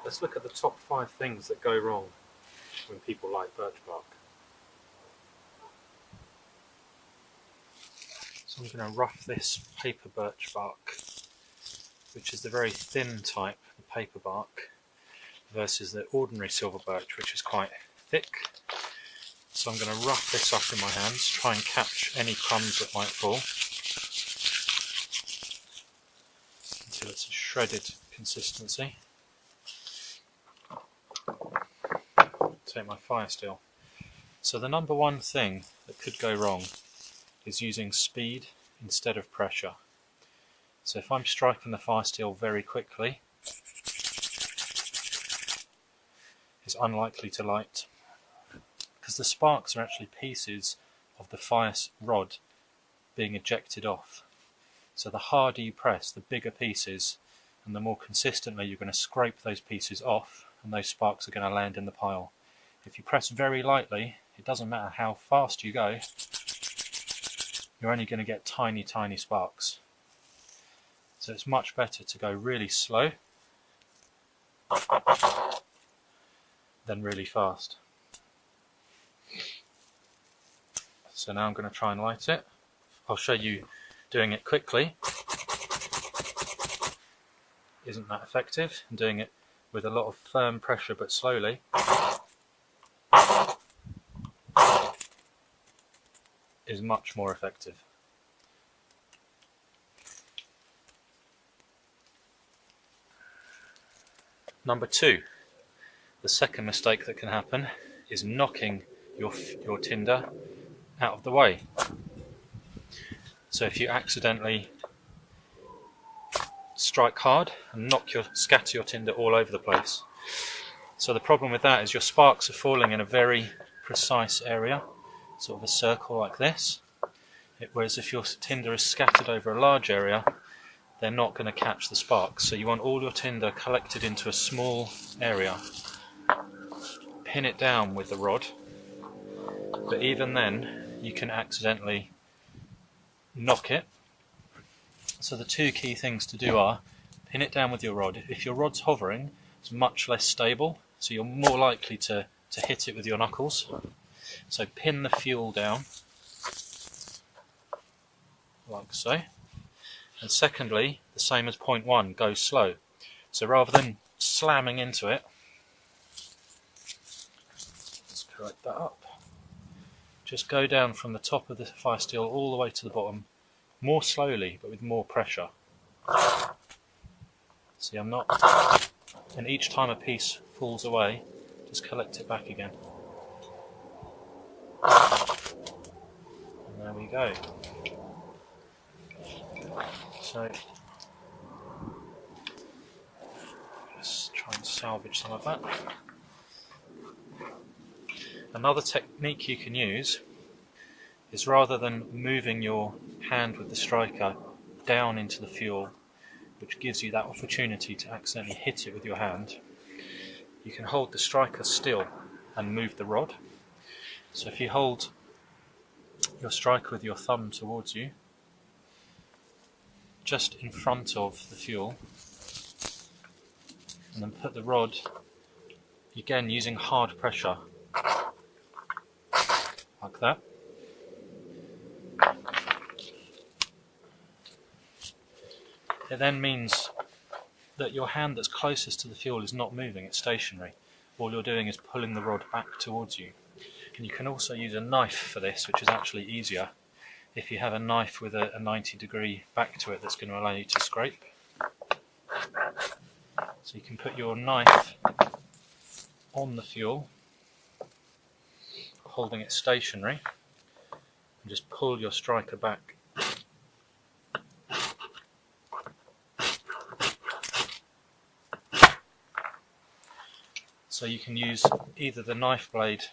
Let's look at the top 5 things that go wrong when people light birch bark. So I'm going to rough this paper birch bark, which is the very thin type, the paper bark, versus the ordinary silver birch, which is quite thick. So I'm going to rough this up in my hands, try and catch any crumbs that might fall, until it's a shredded consistency. Take my firesteel. So the number one thing that could go wrong is using speed instead of pressure. So if I'm striking the firesteel very quickly, it's unlikely to light, because the sparks are actually pieces of the fire rod being ejected off. So the harder you press, the bigger pieces, and the more consistently you're going to scrape those pieces off, and those sparks are going to land in the pile. If you press very lightly, it doesn't matter how fast you go, you're only going to get tiny, tiny sparks. So it's much better to go really slow than really fast. So now I'm going to try and light it. I'll show you doing it quickly isn't that effective, and doing it with a lot of firm pressure but slowly is much more effective. Number 2, the second mistake that can happen is knocking your tinder out of the way. So if you accidentally strike hard and scatter your tinder all over the place. So the problem with that is your sparks are falling in a very precise area, sort of a circle like this. Whereas if your tinder is scattered over a large area, they're not going to catch the sparks. So you want all your tinder collected into a small area. Pin it down with the rod, but even then you can accidentally knock it. So the 2 key things to do are pin it down with your rod. If your rod's hovering, it's much less stable, so you're more likely to hit it with your knuckles. So pin the fuel down, like so. And secondly, the same as point 1, go slow. So rather than slamming into it, let's correct that up. Just go down from the top of the firesteel all the way to the bottom, more slowly but with more pressure. See, I'm not, and each time a piece falls away, just collect it back again. And there we go. So let's try and salvage some of that. Another technique you can use is, rather than moving your hand with the striker down into the fuel, which gives you that opportunity to accidentally hit it with your hand, you can hold the striker still and move the rod. So if you hold your striker with your thumb towards you, just in front of the fuel, and then put the rod, again using hard pressure, like that. It then means that your hand that's closest to the fuel is not moving, it's stationary. All you're doing is pulling the rod back towards you. And you can also use a knife for this, which is actually easier if you have a knife with a 90-degree back to it that's going to allow you to scrape. So you can put your knife on the fuel, holding it stationary, and just pull your striker back. So you can use either the knife blade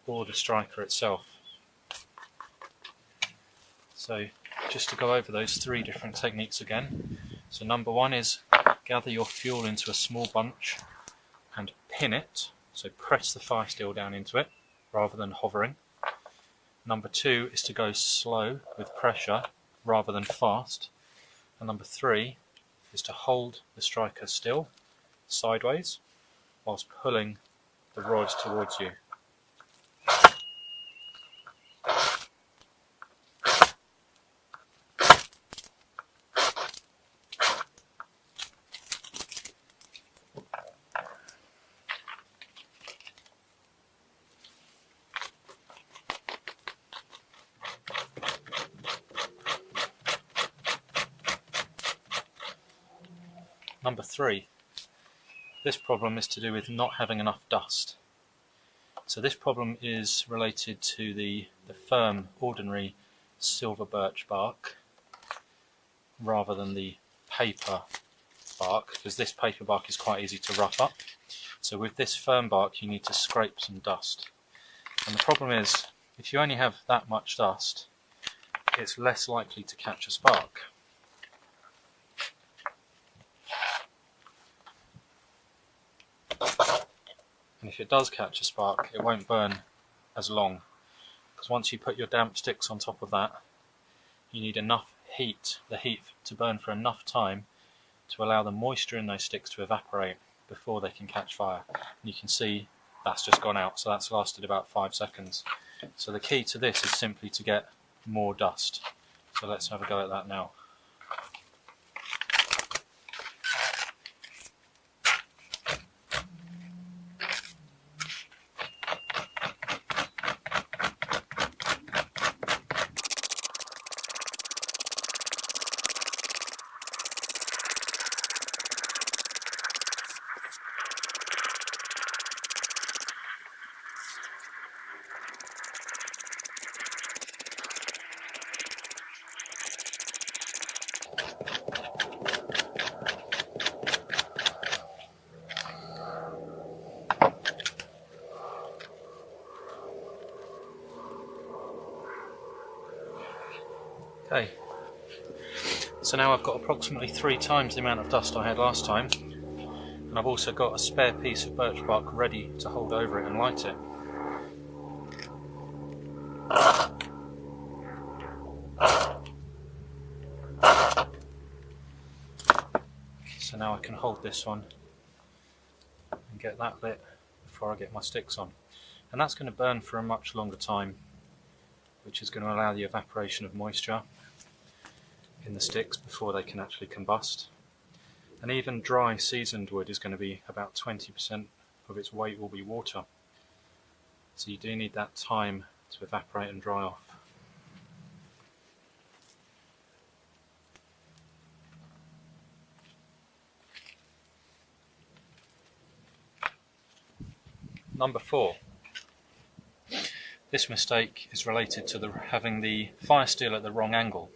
or the striker itself. So just to go over those 3 different techniques again. So number 1 is gather your fuel into a small bunch and pin it. So press the firesteel down into it rather than hovering. Number 2 is to go slow with pressure rather than fast. And number 3 is to hold the striker still sideways whilst pulling the rod towards you. Number 3, this problem is to do with not having enough dust. So this problem is related to the firm, ordinary silver birch bark rather than the paper bark, because this paper bark is quite easy to rough up. So with this firm bark you need to scrape some dust. And the problem is, if you only have that much dust, it's less likely to catch a spark. And if it does catch a spark, it won't burn as long, because once you put your damp sticks on top of that, you need enough heat, the heat to burn for enough time to allow the moisture in those sticks to evaporate before they can catch fire. And you can see that's just gone out, so that's lasted about 5 seconds. So the key to this is simply to get more dust. So let's have a go at that now. Okay, so now I've got approximately 3 times the amount of dust I had last time, and I've also got a spare piece of birch bark ready to hold over it and light it. So now I can hold this one and get that lit before I get my sticks on. And that's going to burn for a much longer time, which is going to allow the evaporation of moisture in the sticks before they can actually combust. And even dry seasoned wood is going to be about 20% of its weight will be water. So you do need that time to evaporate and dry off. Number 4. This mistake is related to having the fire steel at the wrong angle.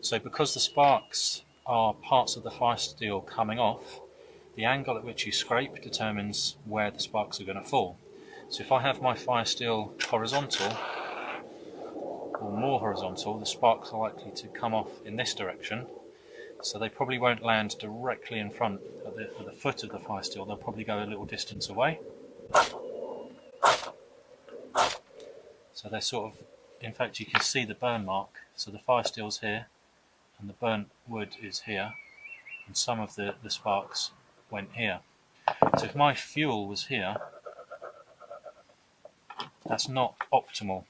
So because the sparks are parts of the fire steel coming off, the angle at which you scrape determines where the sparks are going to fall. So if I have my fire steel horizontal, or more horizontal, the sparks are likely to come off in this direction. So they probably won't land directly in front at the foot of the fire steel, they'll probably go a little distance away. So they're sort of, in fact you can see the burn mark, so the fire steel's here, and the burnt wood is here, and some of the sparks went here. So if my fuel was here, that's not optimal.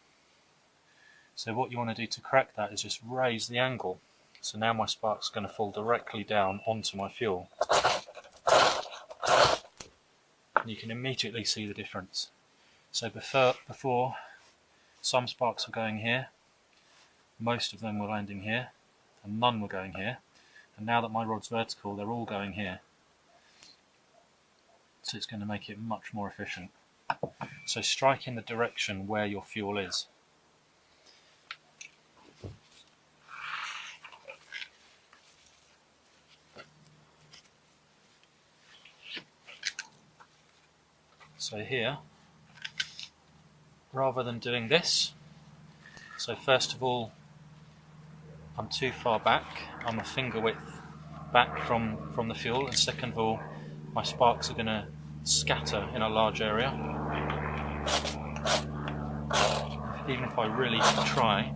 So what you want to do to correct that is just raise the angle. So now my spark's going to fall directly down onto my fuel. And you can immediately see the difference. So before some sparks were going here, most of them were landing here, and none were going here. And now that my rod's vertical, they're all going here. So it's going to make it much more efficient. So strike in the direction where your fuel is. So here, rather than doing this, so first of all, I'm too far back, I'm a finger width back from the fuel, and second of all, my sparks are going to scatter in a large area. Even if I really try,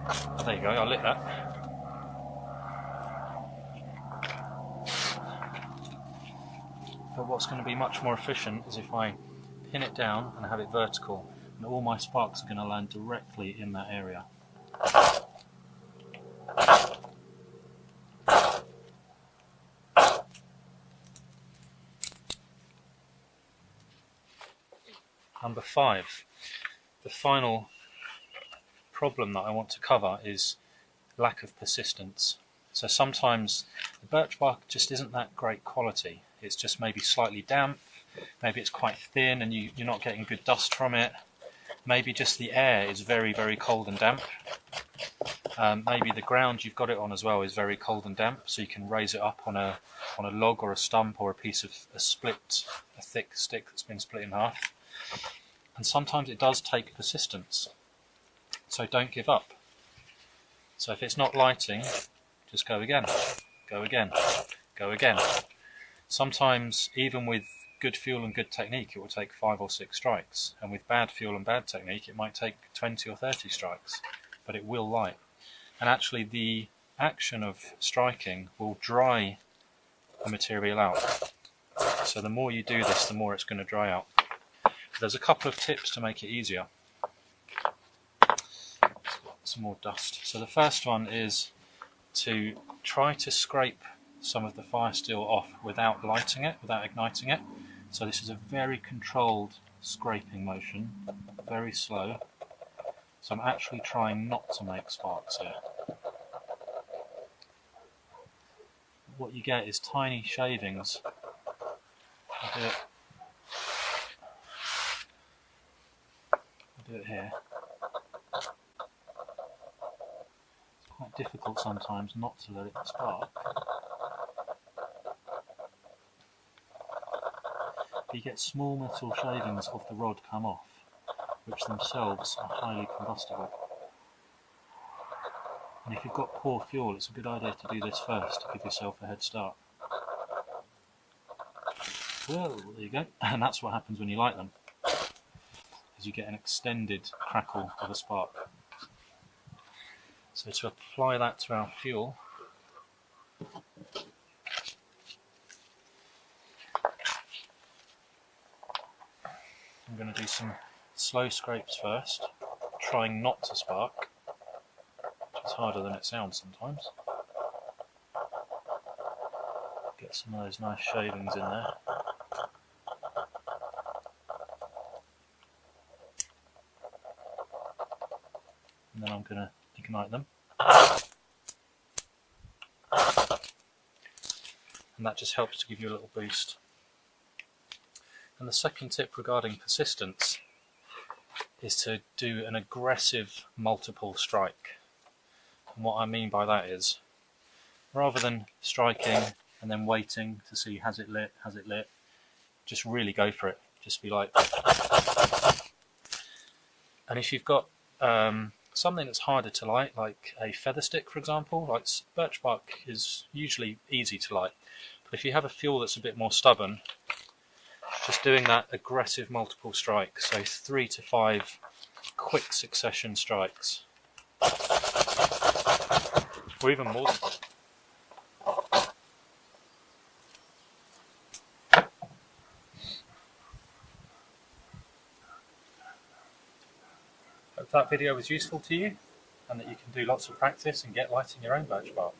oh, there you go, I lit that. But what's going to be much more efficient is if I pin it down and have it vertical, and all my sparks are going to land directly in that area. Number 5. The final problem that I want to cover is lack of persistence. So sometimes the birch bark just isn't that great quality. It's just maybe slightly damp, maybe it's quite thin and you're not getting good dust from it. Maybe just the air is very, very cold and damp. Maybe the ground you've got it on as well is very cold and damp, so you can raise it up on a log or a stump or a piece of a thick stick that's been split in half. And sometimes it does take persistence, so don't give up. So if it's not lighting, just go again, go again, go again. Sometimes even with good fuel and good technique it will take 5 or 6 strikes, and with bad fuel and bad technique it might take 20 or 30 strikes, but it will light. And actually the action of striking will dry the material out. So the more you do this, the more it's going to dry out. There's a couple of tips to make it easier. Some more dust. So the first one is to try to scrape some of the firesteel off without lighting it, without igniting it. So this is a very controlled scraping motion, very slow. So I'm actually trying not to make sparks here. What you get is tiny shavings. I'll do it here. It's quite difficult sometimes not to let it spark. But you get small metal shavings of the rod come off, which themselves are highly combustible. And if you've got poor fuel, it's a good idea to do this first to give yourself a head start. Whoa, there you go. And that's what happens when you light them, is you get an extended crackle of a spark. So to apply that to our fuel, I'm going to do some slow scrapes first, trying not to spark, which is harder than it sounds sometimes. Get some of those nice shavings in there. And then I'm going to ignite them. And that just helps to give you a little boost. And the second tip regarding persistence is to do an aggressive multiple strike. And what I mean by that is, rather than striking and then waiting to see has it lit, just really go for it. Just be like... And if you've got something that's harder to light, like a feather stick for example, like birch bark is usually easy to light. But if you have a fuel that's a bit more stubborn, just doing that aggressive multiple strike, so 3 to 5 quick succession strikes, or even more. Hope that video was useful to you, and that you can do lots of practice and get lighting your own birch bark.